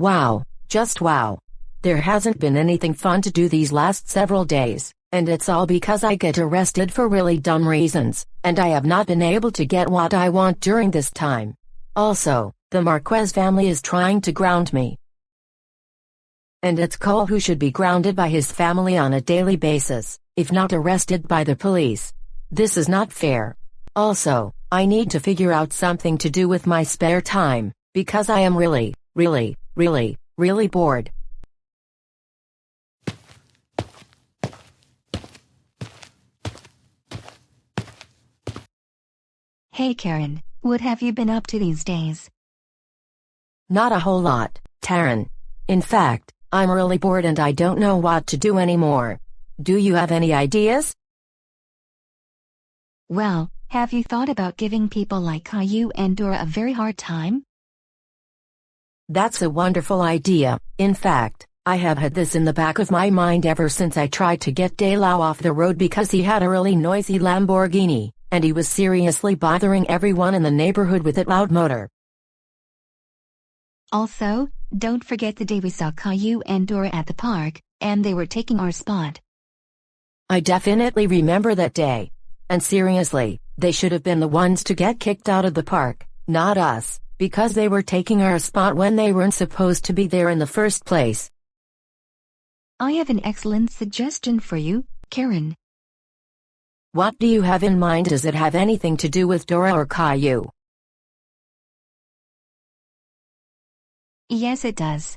Wow, just wow. There hasn't been anything fun to do these last several days, and it's all because I get arrested for really dumb reasons, and I have not been able to get what I want during this time. Also, the Marquez family is trying to ground me. And it's Cole who should be grounded by his family on a daily basis, if not arrested by the police. This is not fair. Also, I need to figure out something to do with my spare time, because I am really bored. Hey Karen, what have you been up to these days? Not a whole lot, Taryn. In fact, I'm really bored and I don't know what to do anymore. Do you have any ideas? Well, have you thought about giving people like Caillou and Dora a very hard time? That's a wonderful idea. In fact, I have had this in the back of my mind ever since I tried to get Delau off the road because he had a really noisy Lamborghini, and he was seriously bothering everyone in the neighborhood with that loud motor. Also, don't forget the day we saw Caillou and Dora at the park, and they were taking our spot. I definitely remember that day. And seriously, they should have been the ones to get kicked out of the park, not us, because they were taking our spot when they weren't supposed to be there in the first place. I have an excellent suggestion for you, Karen. What do you have in mind? Does it have anything to do with Dora or Caillou? Yes, it does.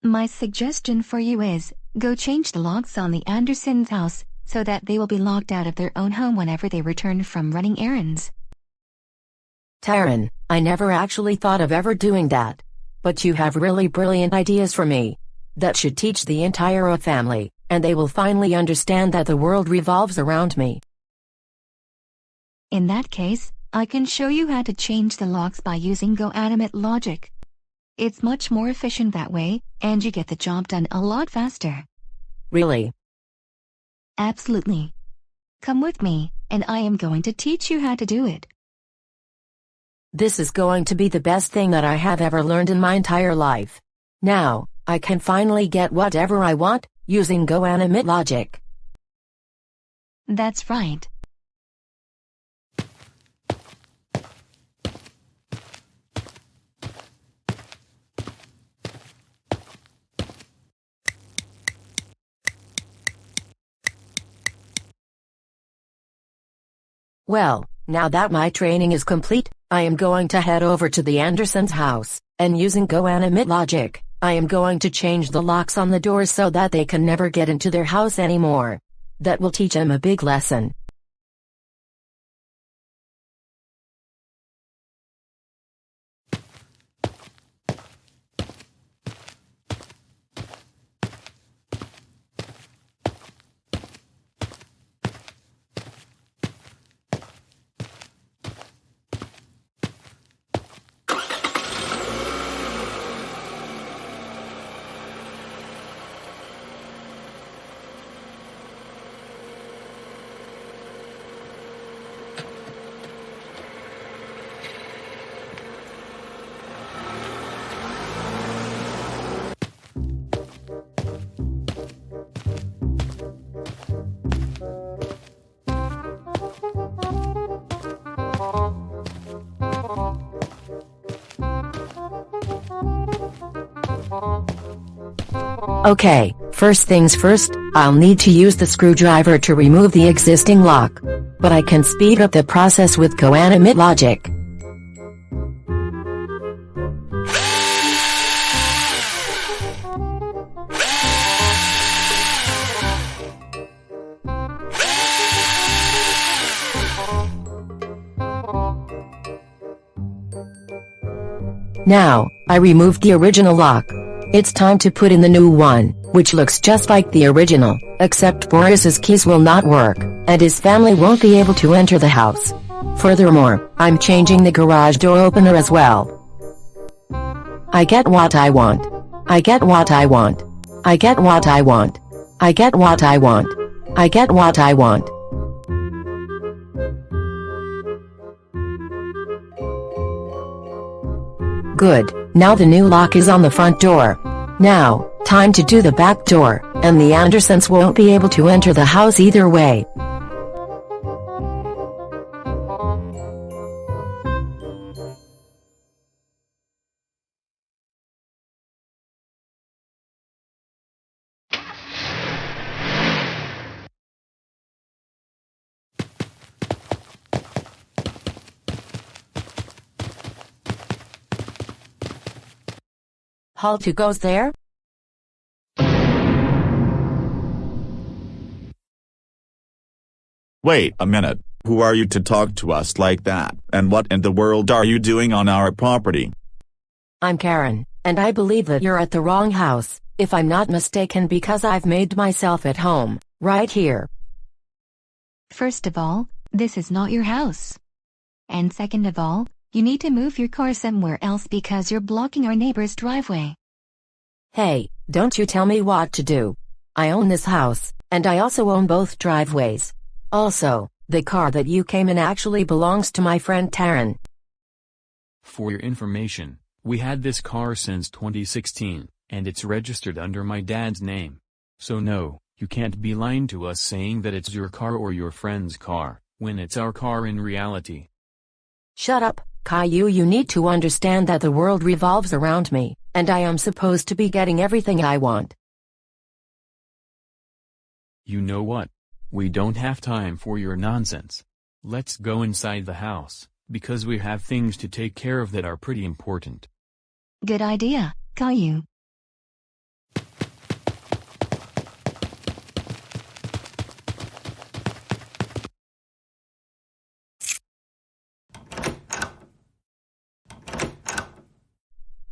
My suggestion for you is, go change the locks on the Andersons' house, so that they will be locked out of their own home whenever they return from running errands. Taryn, I never actually thought of ever doing that. But you have really brilliant ideas for me. That should teach the entire family, and they will finally understand that the world revolves around me. In that case, I can show you how to change the locks by using GoAnimate logic. It's much more efficient that way, and you get the job done a lot faster. Really? Absolutely. Come with me, and I am going to teach you how to do it. This is going to be the best thing that I have ever learned in my entire life. Now, I can finally get whatever I want, using GoAnimate logic. That's right. Well, now that my training is complete, I am going to head over to the Andersons' house, and using GoAnimate logic, I am going to change the locks on the doors so that they can never get into their house anymore. That will teach them a big lesson. Okay, first things first, I'll need to use the screwdriver to remove the existing lock. But I can speed up the process with GoAnimate logic. Now, I removed the original lock. It's time to put in the new one, which looks just like the original, except Boris's keys will not work, and his family won't be able to enter the house. Furthermore, I'm changing the garage door opener as well. I get what I want. I get what I want. I get what I want. I get what I want. I get what I want. Good, now the new lock is on the front door. Now, time to do the back door, and the Andersons won't be able to enter the house either way. Halt, who goes there? Wait a minute, who are you to talk to us like that, and what in the world are you doing on our property? I'm Karen, and I believe that you're at the wrong house, if I'm not mistaken, because I've made myself at home, right here. First of all, this is not your house. And second of all, you need to move your car somewhere else because you're blocking our neighbor's driveway. Hey, don't you tell me what to do. I own this house, and I also own both driveways. Also, the car that you came in actually belongs to my friend Taryn. For your information, we had this car since 2016, and it's registered under my dad's name. So no, you can't be lying to us saying that it's your car or your friend's car, when it's our car in reality. Shut up, Caillou. You need to understand that the world revolves around me, and I am supposed to be getting everything I want. You know what? We don't have time for your nonsense. Let's go inside the house, because we have things to take care of that are pretty important. Good idea, Caillou.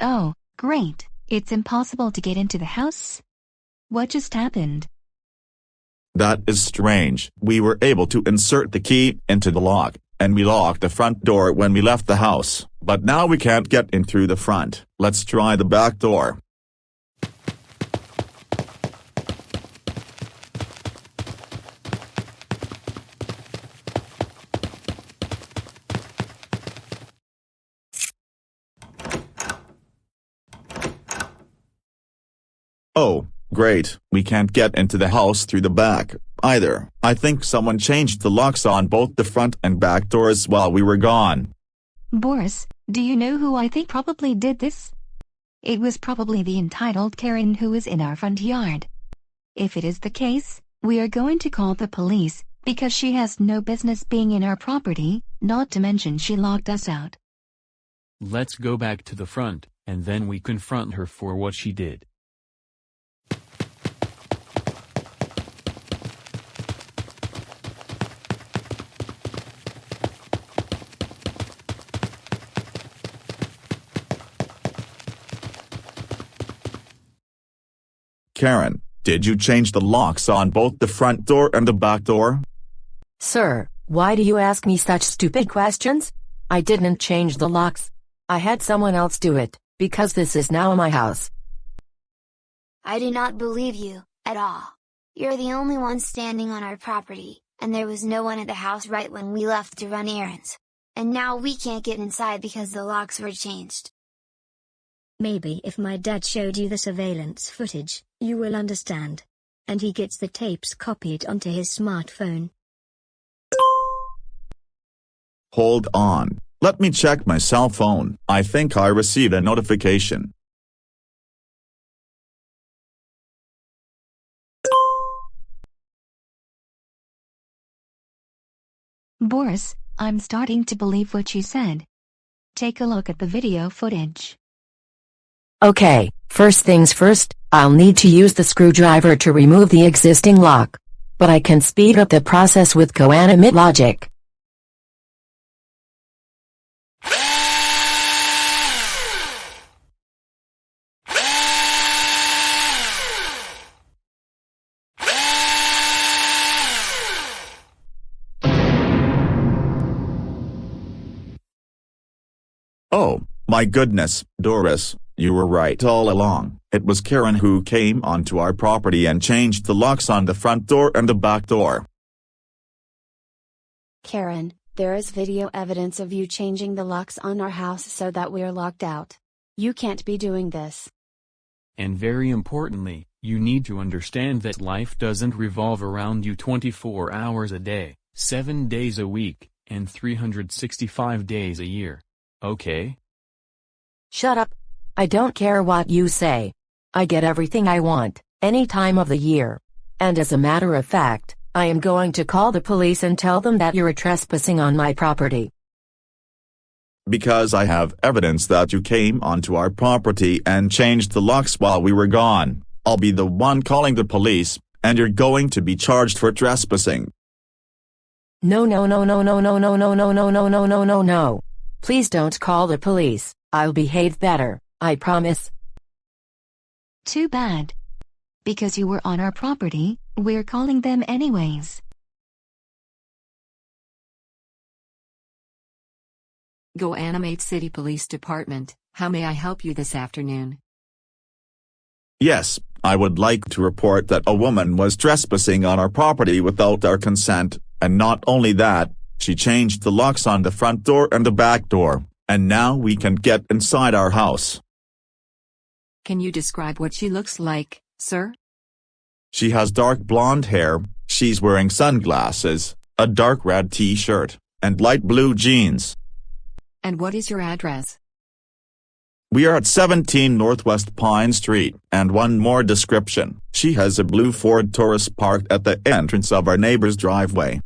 Oh, great. It's impossible to get into the house? What just happened? That is strange. We were able to insert the key into the lock, and we locked the front door when we left the house, but now we can't get in through the front. Let's try the back door. Oh, great, we can't get into the house through the back, either. I think someone changed the locks on both the front and back doors while we were gone. Boris, do you know who I think probably did this? It was probably the entitled Karen who is in our front yard. If it is the case, we are going to call the police, because she has no business being in our property, not to mention she locked us out. Let's go back to the front, and then we confront her for what she did. Karen, did you change the locks on both the front door and the back door? Sir, why do you ask me such stupid questions? I didn't change the locks. I had someone else do it, because this is now my house. I do not believe you, at all. You're the only one standing on our property, and there was no one at the house right when we left to run errands. And now we can't get inside because the locks were changed. Maybe if my dad showed you the surveillance footage, you will understand. And he gets the tapes copied onto his smartphone. Hold on, let me check my cell phone. I think I received a notification. Boris, I'm starting to believe what you said. Take a look at the video footage. Okay, first things first, I'll need to use the screwdriver to remove the existing lock. But I can speed up the process with co-animate logic. Oh, my goodness, Doris, you were right all along. It was Karen who came onto our property and changed the locks on the front door and the back door. Karen, there is video evidence of you changing the locks on our house so that we're locked out. You can't be doing this. And very importantly, you need to understand that life doesn't revolve around you 24 hours a day, 7 days a week, and 365 days a year. Okay? Shut up. I don't care what you say. I get everything I want, any time of the year. And as a matter of fact, I am going to call the police and tell them that you're trespassing on my property. Because I have evidence that you came onto our property and changed the locks while we were gone, I'll be the one calling the police, and you're going to be charged for trespassing. No, no, no, no, no, no, no, no, no, no, no, no, no, no, no. Please don't call the police. I'll behave better, I promise. Too bad. Because you were on our property, we're calling them anyways. Go Animate City Police Department, how may I help you this afternoon? Yes, I would like to report that a woman was trespassing on our property without our consent, and not only that, she changed the locks on the front door and the back door, and now we can't get inside our house. Can you describe what she looks like, sir? She has dark blonde hair, she's wearing sunglasses, a dark red t-shirt, and light blue jeans. And what is your address? We are at 17 Northwest Pine Street, and one more description. She has a blue Ford Taurus parked at the entrance of our neighbor's driveway.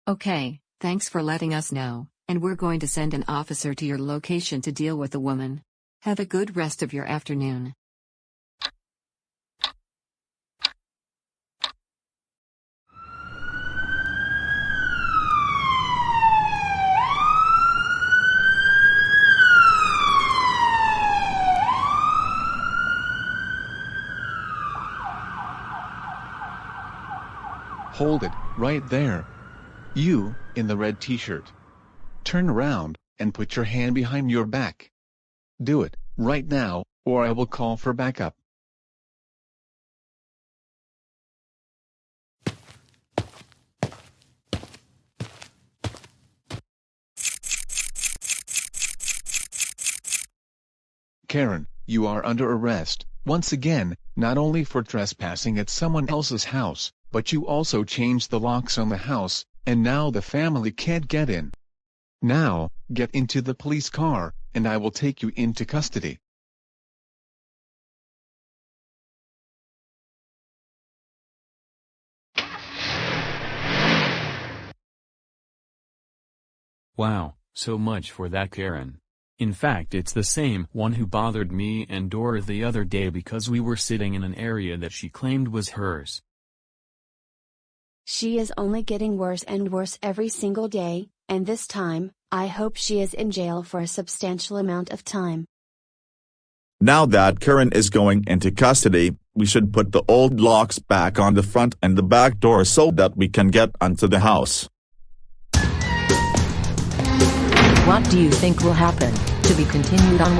Okay, thanks for letting us know, and we're going to send an officer to your location to deal with the woman. Have a good rest of your afternoon. Hold it, right there. You, in the red t-shirt. Turn around, and put your hand behind your back. Do it, right now, or I will call for backup. Karen, you are under arrest, once again, not only for trespassing at someone else's house, but you also changed the locks on the house, and now the family can't get in. Now, get into the police car, and I will take you into custody. Wow, so much for that Karen. In fact, it's the same one who bothered me and Dora the other day because we were sitting in an area that she claimed was hers. She is only getting worse and worse every single day, and this time, I hope she is in jail for a substantial amount of time. Now that Karen is going into custody, we should put the old locks back on the front and the back door so that we can get onto the house. What do you think will happen? To be continued on